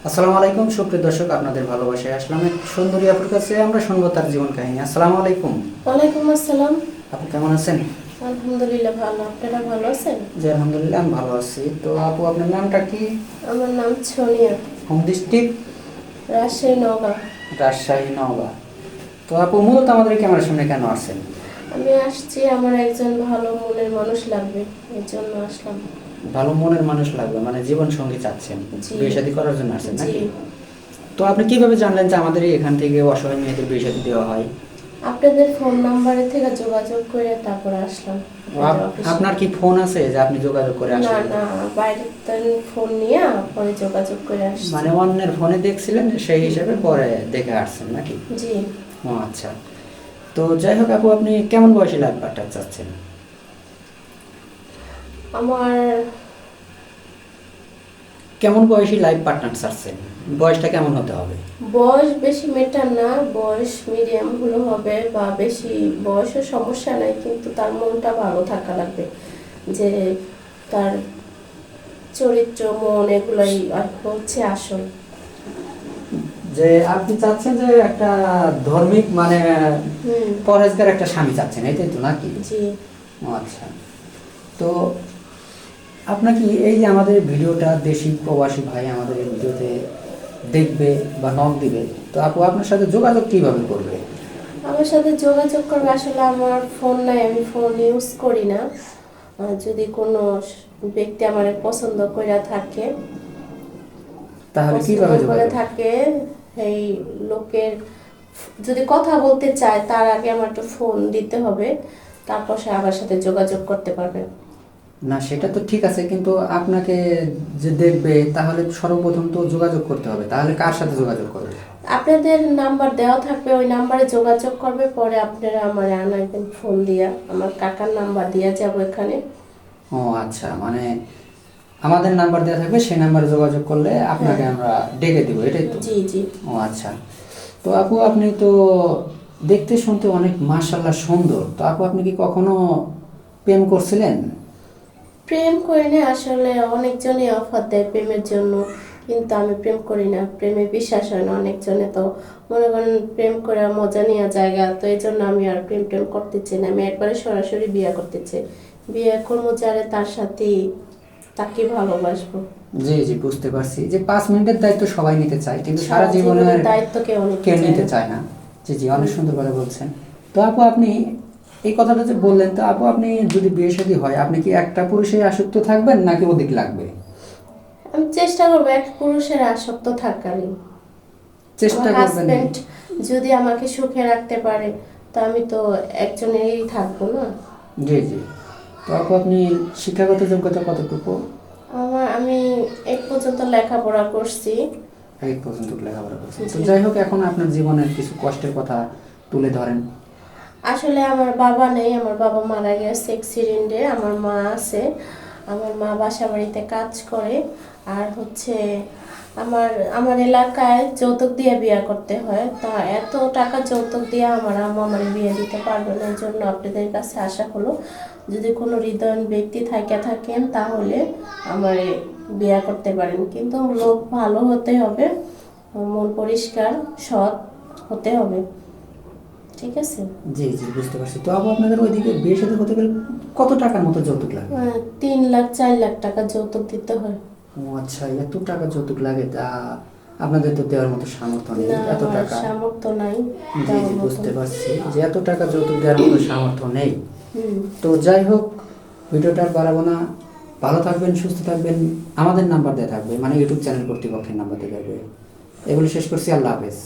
আসসালামু আলাইকুম সুপ্রিয় দর্শক, আপনাদের ভালোবাসায় আসলাম এক সুন্দরী আপুর কাছে। আমরা শুনবো তার জীবন কাহিনী। আসসালামু আলাইকুম। ওয়ালাইকুম আসসালাম। আপু কেমন আছেন? আলহামদুলিল্লাহ ভালো, আপনারা ভালো আছেন? জি আলহামদুলিল্লাহ, আমি ভালো আছি। তো আপু, আপনার নামটা কি? আমার নাম সোনিয়া। Home district? রাজশাহী, নওগাঁ। রাজশাহী, নওগাঁ। তো আপু, মূলত আমাদের ক্যামেরার সামনে কেন আসছেন? আমি আসছি, আমার একজন ভালো মনের মানুষ লাগবে, এর জন্য আসলাম। ভালো মনের মানুষ লাগবে মানে জীবন সঙ্গী চাচ্ছেন, জি। বিয়ে শাদী করার জন্য আসছেন জি। নাকি? তো আপনি কিভাবে জানলেন যে আমাদের এখান থেকে অসহায় মেয়েদের বিয়ে শাদী দেওয়া হয়? আপনাদের ফোন নাম্বারে থেকে যোগাযোগ করে তারপর আসলাম আপনাদের অফিসে। আপনার কি ফোন আছে যে আপনি যোগাযোগ করে না আসলেন? না, বাইরের ফোন নিয়ে পরে যোগাযোগ করে আসছি। মানে অন্যের ফোনে দেখছিলেন, সেই হিসাবে পরে দেখে আসছেন নাকি? জি। ও আচ্ছা। তো যাই হোক আপু, আপনি কেমন বয়সী লাইফ পার্টনার চাচ্ছেন? আমার কেমন বয়সী লাইফ পার্টনার চাচ্ছেন? বয়সটা কেমন হতে হবে? বয়স বেশি মেটার না, বয়স মিডিয়াম হলো হবে, বা বেশি বয়সের সমস্যা নাই, কিন্তু তার মনটা ভালো থাকা লাগবে, যে তার চরিত্র মন এগুলাই হচ্ছে আসল। যে আপনি চাচ্ছেন যে একটা ধর্মিক মানে হুম। পরহেজগার একটা স্বামী চাচ্ছেন, এটাই তো নাকি? জি। ও আচ্ছা। তো আপনার কি এই যে আমাদের ভিডিওটা দেশি প্রবাসী ভাই আমাদের এই ভিডিওতে দেখবে বা নক দিবে, তো আপু আপনার সাথে যোগাযোগ কিভাবে করবে? আমার সাথে যোগাযোগ করবে, আসলে আমার ফোন নাই, আমি ফোন ইউজ করি না। যদি কোনো ব্যক্তি আমার পছন্দ করে থাকে, তাহলে কিভাবে পছন্দ করে যোগাযোগ? থাকে, এই লোকের যদি কথা বলতে চায় তার আগে আমার একটু ফোন দিতে হবে, তারপর সে আমার সাথে যোগাযোগ করতে পারবে। না সেটা তো ঠিক আছে, কিন্তু আপনাকে যে দেখবে তাহলে সর্বপ্রথম তো যোগাযোগ করতে হবে, তাহলে কার সাথে যোগাযোগ করবে? আপনাদের নাম্বার দেওয়া থাকবে, ওই নাম্বারে যোগাযোগ করবে, পরে আপনারা আমার আনাইবেন ফোন দিয়া, আমার কাকার নাম্বার দিয়ে যাবো এখানে। ও আচ্ছা, মানে আমাদের নাম্বার দেওয়া থাকবে, সেই নাম্বারে যোগাযোগ করলে আপনাকে হ্যাঁ। আমরা ডেকে দিব, এটাই তো? জি জি। ও আচ্ছা। তো আপু, আপনি তো দেখতে শুনতে অনেক মাশাআল্লাহ সুন্দর, তো আপু আপনি কি কখনো প্রেম করছিলেন? প্রেম করিনি, আসলে অনেকজনই অফার দেয় প্রেমের জন্য, কিন্তু আমি প্রেম করি না, প্রেমে বিশ্বাস হয় না অনেকজনে, তো মনে করেন প্রেম করে মজা নেওয়া জায়গা, তো এই জন্য আমি আর প্রেম টেম করতে চাই না, আমি একবারে সরাসরি বিয়ে করতে চাই। বিয়ে করবো যারে তার সাথেই, তাকে ভালোবাসবো। জি জি, বুঝতে পারছি যে 5 মিনিটের দায়িত্ব সবাই নিতে চায়, কিন্তু সারা সারা জীবনের জীবনের দায়িত্ব কেউ কেউ নিতে নিতে চায় না। চায় না। জি জি, অনেক সুন্দর কথা বলছেন। তো আপু, আপনি এই কথাটা যে বললেন, তো আপু আপনি যদি বিয়ে শাদী হয়, আপনি কি একটা পুরুষে আসক্ত থাকবেন নাকি অধিক লাগবে? আমি চেষ্টা করবো এক পুরুষের আসক্ত থাকারই। চেষ্টা আমার করবেন? হাজবেন্ড যদি আমাকে সুখে রাখতে পারে, তা আমি তো একজনেরই থাকবো না। জি জি। তো আপু, আপনি শিক্ষাগত যোগ্যতা কতটুকু? আমি এই পর্যন্ত লেখাপড়া করছি। এই পর্যন্ত লেখাপড়া করছেন। তো জি। যাই হোক, এখন আপনার জীবনের কিছু কষ্টের কথা তুলে ধরেন। আসলে আমার বাবা নেই, আমার বাবা মারা গেছে অ্যাক্সিডেন্টে, আমার মা আছে। আমার মা বাসা বাড়িতে কাজ করে। আর হচ্ছে আমার আমার এলাকায় যৌতুক দিয়ে বিয়ে করতে হয়, তা এত টাকা যৌতুক দিয়ে আমার আম্মু আমার বিয়ে দিতে পারবে না, এই জন্য আপনাদের কাছে আসা হলো। যদি কোনো হৃদয়বান ব্যক্তি থাকেন তাহলে আমার বিয়ে করতে পারেন, কিন্তু লোক ভালো হতে হবে, মন পরিষ্কার সৎ হতে হবে। ঠিক আছে। জি জি, বুঝতে পারছি। তো আপু, আপনাদের ওইদিকে বিয়ে শাদী হতে গেলে কত টাকার মতো যৌতুক লাগে? 3 লাখ 4 লাখ টাকা যৌতুক দিতে হয়। ও আচ্ছা, এত টাকা যৌতুক লাগে? তা আপনাদের তো দেওয়ার মতো সামর্থ্য নেই না, এত আমার টাকা। সামর্থ্য নাই জি জি, দেওয়ার মতো। বুঝতে পারছি যে এত টাকা যৌতুক দেওয়ার মতো সামর্থ্য নেই। হুম। তো যাই হোক, ভিডিওটা আর বাড়াবো না। ভালো থাকবেন, সুস্থ থাকবেন। আমাদের নাম্বার দেওয়া থাকবে, মানে ইউটিউব চ্যানেল কর্তৃপক্ষের নাম্বার দেওয়া থাকবে। এগুলো শেষ করছি। আল্লাহ হাফেজ।